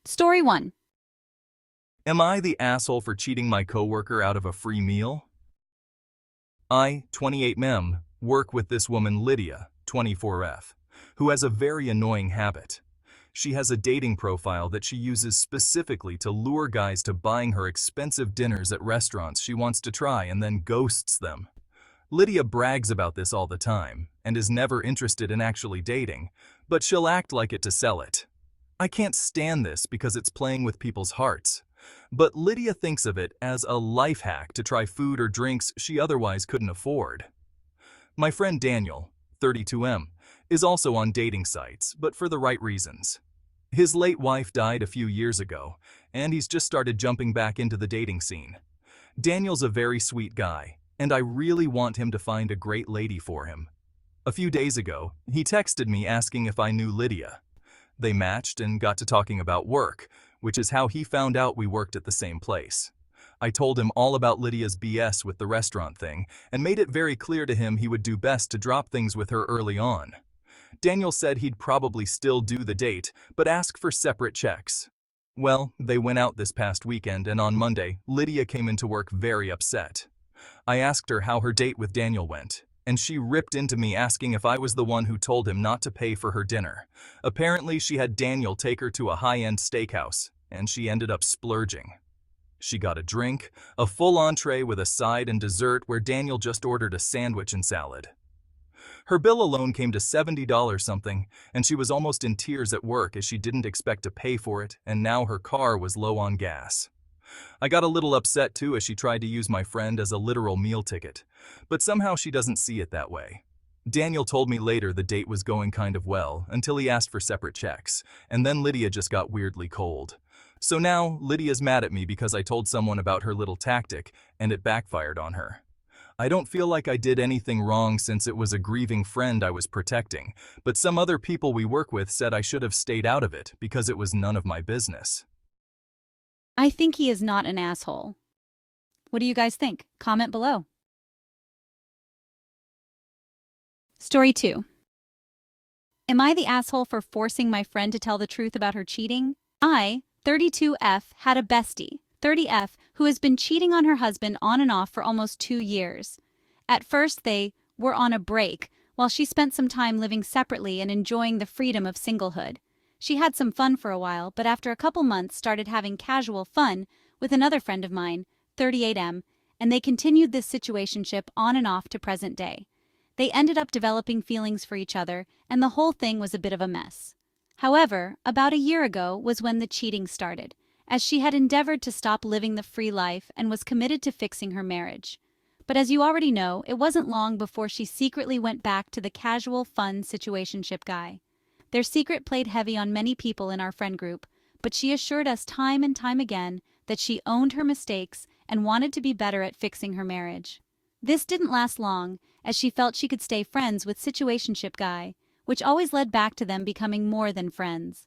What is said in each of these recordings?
Story 1. Am I the asshole for cheating my coworker out of a free meal? I, 28 work with this woman Lydia, 24F, who has a very annoying habit. She has a dating profile that she uses specifically to lure guys to buying her expensive dinners at restaurants she wants to try and then ghosts them. Lydia brags about this all the time and is never interested in actually dating, but she'll act like it to sell it. I can't stand this because it's playing with people's hearts. But Lydia thinks of it as a life hack to try food or drinks she otherwise couldn't afford. My friend Daniel, 32 is also on dating sites, but for the right reasons. His late wife died a few years ago, and he's just started jumping back into the dating scene. Daniel's a very sweet guy, and I really want him to find a great lady for him. A few days ago, he texted me asking if I knew Lydia. They matched and got to talking about work, which is how he found out we worked at the same place. I told him all about Lydia's BS with the restaurant thing and made it very clear to him he would do best to drop things with her early on. Daniel said he'd probably still do the date, but ask for separate checks. Well, they went out this past weekend, and on Monday, Lydia came into work very upset. I asked her how her date with Daniel went, and she ripped into me asking if I was the one who told him not to pay for her dinner. Apparently, she had Daniel take her to a high-end steakhouse, and she ended up splurging. She got a drink, a full entree with a side and dessert where Daniel just ordered a sandwich and salad. Her bill alone came to $70 something, and she was almost in tears at work as she didn't expect to pay for it, and now her car was low on gas. I got a little upset too as she tried to use my friend as a literal meal ticket, but somehow she doesn't see it that way. Daniel told me later the date was going kind of well until he asked for separate checks, and then Lydia just got weirdly cold. So now Lydia's mad at me because I told someone about her little tactic and it backfired on her. I don't feel like I did anything wrong since it was a grieving friend I was protecting, but some other people we work with said I should have stayed out of it because it was none of my business. I think he is not an asshole. What do you guys think? Comment below. Story 2. Am I the asshole for forcing my friend to tell the truth about her cheating? I, 32F, had a bestie, 30F, who has been cheating on her husband on and off for almost 2 years. At first, they were on a break, while she spent some time living separately and enjoying the freedom of singlehood. She had some fun for a while, but after a couple months started having casual fun with another friend of mine, 38M, and they continued this situationship on and off to present day. They ended up developing feelings for each other, and the whole thing was a bit of a mess. However, about a year ago was when the cheating started, as she had endeavored to stop living the free life and was committed to fixing her marriage. But as you already know, it wasn't long before she secretly went back to the casual, fun situationship guy. Their secret played heavy on many people in our friend group, but she assured us time and time again that she owned her mistakes and wanted to be better at fixing her marriage. This didn't last long, as she felt she could stay friends with situationship guy, which always led back to them becoming more than friends.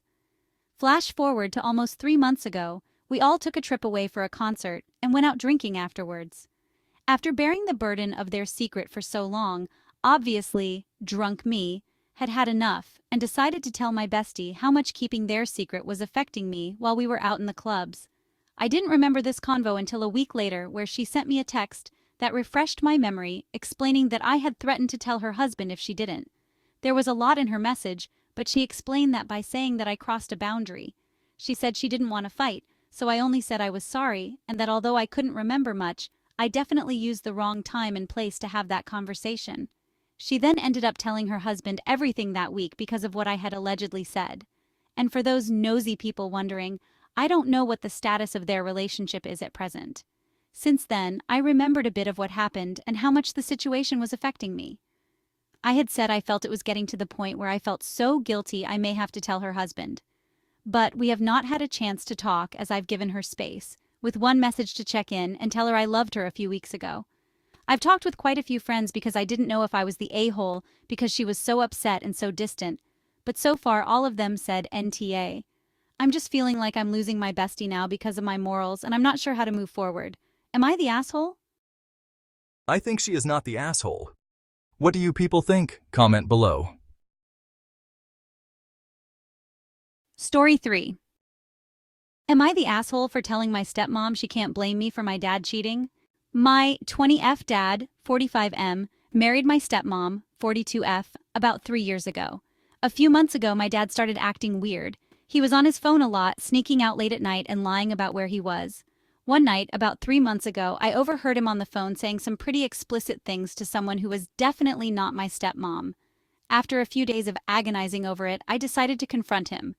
Flash forward to almost 3 months ago, we all took a trip away for a concert and went out drinking afterwards. After bearing the burden of their secret for so long, obviously, drunk me had had enough and decided to tell my bestie how much keeping their secret was affecting me while we were out in the clubs. I didn't remember this convo until a week later, where she sent me a text that refreshed my memory, explaining that I had threatened to tell her husband if she didn't. There was a lot in her message, but she explained that by saying that I crossed a boundary. She said she didn't want to fight, so I only said I was sorry, and that although I couldn't remember much, I definitely used the wrong time and place to have that conversation. She then ended up telling her husband everything that week because of what I had allegedly said. And for those nosy people wondering, I don't know what the status of their relationship is at present. Since then, I remembered a bit of what happened and how much the situation was affecting me. I had said I felt it was getting to the point where I felt so guilty I may have to tell her husband. But we have not had a chance to talk, as I've given her space, with one message to check in and tell her I loved her a few weeks ago. I've talked with quite a few friends because I didn't know if I was the a-hole because she was so upset and so distant, but so far all of them said NTA. I'm just feeling like I'm losing my bestie now because of my morals, and I'm not sure how to move forward. Am I the asshole? I think she is not the asshole. What do you people think? Comment below. Story 3. Am I the asshole for telling my stepmom she can't blame me for my dad cheating? My 20F dad, 45M, married my stepmom, 42F, about 3 years ago. A few months ago, my dad started acting weird. He was on his phone a lot, sneaking out late at night and lying about where he was. One night, about 3 months ago, I overheard him on the phone saying some pretty explicit things to someone who was definitely not my stepmom. After a few days of agonizing over it, I decided to confront him.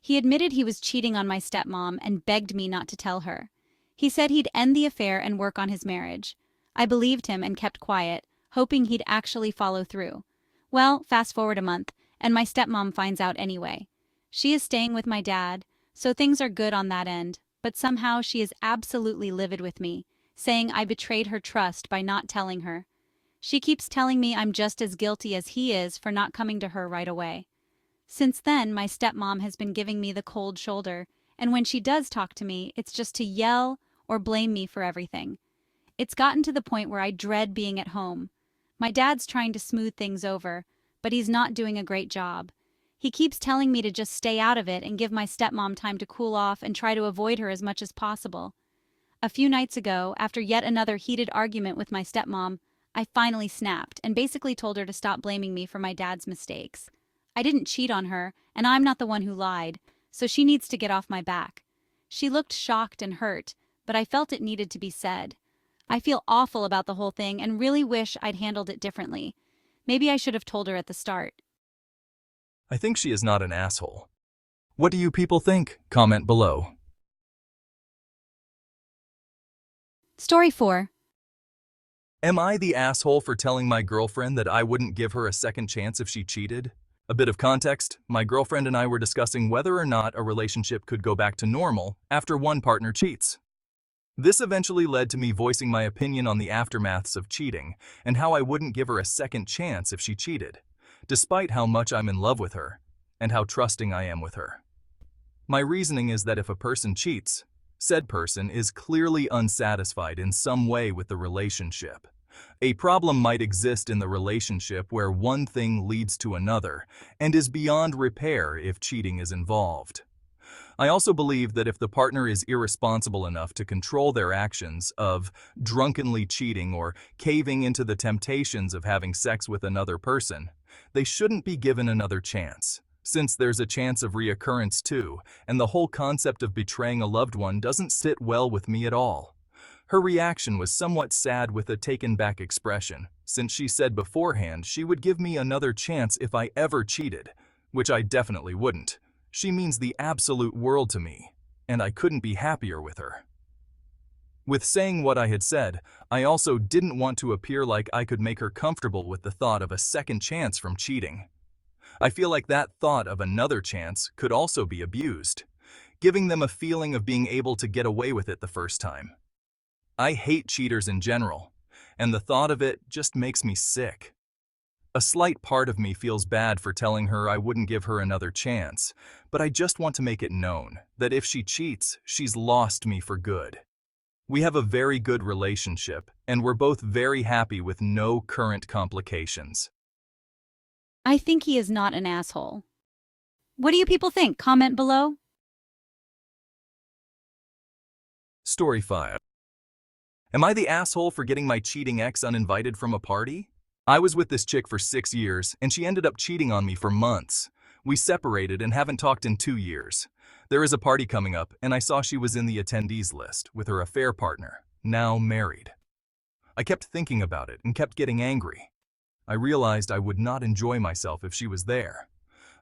He admitted he was cheating on my stepmom and begged me not to tell her. He said he'd end the affair and work on his marriage. I believed him and kept quiet, hoping he'd actually follow through. Well, fast forward a month, and my stepmom finds out anyway. She is staying with my dad, so things are good on that end, but somehow she is absolutely livid with me, saying I betrayed her trust by not telling her. She keeps telling me I'm just as guilty as he is for not coming to her right away. Since then, my stepmom has been giving me the cold shoulder, and when she does talk to me, it's just to yell or blame me for everything. It's gotten to the point where I dread being at home. My dad's trying to smooth things over, but he's not doing a great job. He keeps telling me to just stay out of it and give my stepmom time to cool off and try to avoid her as much as possible. A few nights ago, after yet another heated argument with my stepmom, I finally snapped and basically told her to stop blaming me for my dad's mistakes. I didn't cheat on her, and I'm not the one who lied, so she needs to get off my back. She looked shocked and hurt, but I felt it needed to be said. I feel awful about the whole thing and really wish I'd handled it differently. Maybe I should have told her at the start. I think she is not an asshole. What do you people think? Comment below. Story 4. Am I the asshole for telling my girlfriend that I wouldn't give her a second chance if she cheated? A bit of context, my girlfriend and I were discussing whether or not a relationship could go back to normal after one partner cheats. This eventually led to me voicing my opinion on the aftermaths of cheating and how I wouldn't give her a second chance if she cheated, despite how much I'm in love with her and how trusting I am with her. My reasoning is that if a person cheats, said person is clearly unsatisfied in some way with the relationship. A problem might exist in the relationship where one thing leads to another and is beyond repair if cheating is involved. I also believe that if the partner is irresponsible enough to control their actions of drunkenly cheating or caving into the temptations of having sex with another person, they shouldn't be given another chance, since there's a chance of reoccurrence too, and the whole concept of betraying a loved one doesn't sit well with me at all. Her reaction was somewhat sad with a taken-back expression, since she said beforehand she would give me another chance if I ever cheated, which I definitely wouldn't. She means the absolute world to me, and I couldn't be happier with her. With saying what I had said, I also didn't want to appear like I could make her comfortable with the thought of a second chance from cheating. I feel like that thought of another chance could also be abused, giving them a feeling of being able to get away with it the first time. I hate cheaters in general, and the thought of it just makes me sick. A slight part of me feels bad for telling her I wouldn't give her another chance, but I just want to make it known that if she cheats, she's lost me for good. We have a very good relationship, and we're both very happy with no current complications. I think he is not an asshole. What do you people think? Comment below. Story 5. Am I the asshole for getting my cheating ex uninvited from a party? I was with this chick for 6 years, and she ended up cheating on me for months. We separated and haven't talked in 2 years. There is a party coming up, and I saw she was in the attendees list with her affair partner, now married. I kept thinking about it and kept getting angry. I realized I would not enjoy myself if she was there.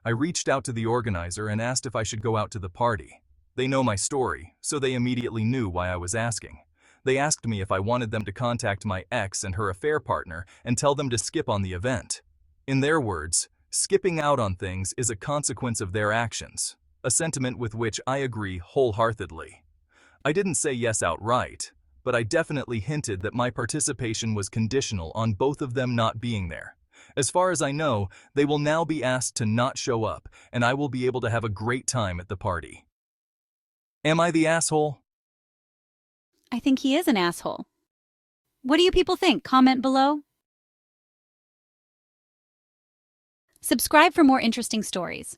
I reached out to the organizer and asked if I should go out to the party. They know my story, so they immediately knew why I was asking. They asked me if I wanted them to contact my ex and her affair partner and tell them to skip on the event. In their words, skipping out on things is a consequence of their actions, a sentiment with which I agree wholeheartedly. I didn't say yes outright, but I definitely hinted that my participation was conditional on both of them not being there. As far as I know, they will now be asked to not show up, and I will be able to have a great time at the party. Am I the asshole? I think he is an asshole. What do you people think? Comment below. Subscribe for more interesting stories.